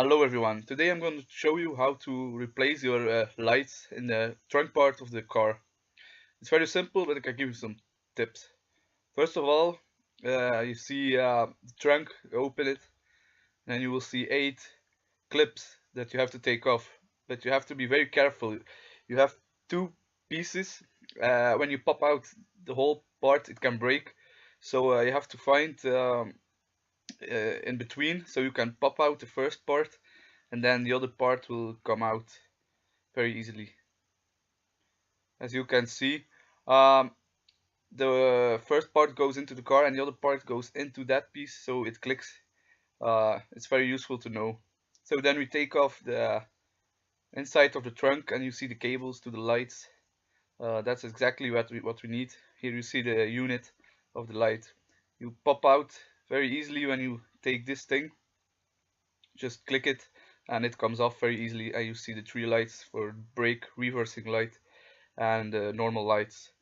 Hello everyone, today I'm going to show you how to replace your lights in the trunk part of the car. It's very simple, but I can give you some tips. First of all, you see the trunk, open it, and you will see 8 clips that you have to take off. But you have to be very careful. You have 2 pieces. When you pop out the whole part, it can break. So you have to find in between, so you can pop out the first part and then the other part will come out very easily. As you can see, um, the first part goes into the car and the other part goes into that piece, so it clicks. It's very useful to know. So then we take off the inside of the trunk and you see the cables to the lights. That's exactly what we need. Here you see the unit of the light. You pop out very easily when you take this thing. Just click it and it comes off very easily, and you see the 3 lights for brake, reversing light, and normal lights.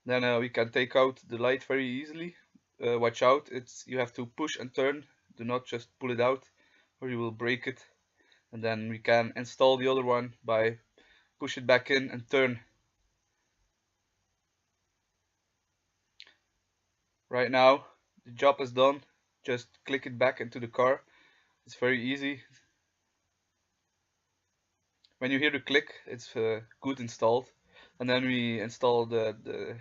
Then we can take out the light very easily. Watch out, you have to push and turn. Do not just pull it out or you will break it. And then we can install the other one by push it back in and turn. Right now the job is done. Just click it back into the car. It's very easy. When you hear the click, it's good installed. And then we install the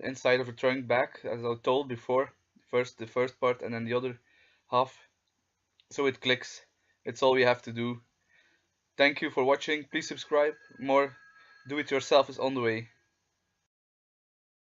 inside of the trunk back, as I told before. First the first part and then the other half, so it clicks. It's all we have to do. Thank you for watching. Please subscribe. More do it yourself is on the way.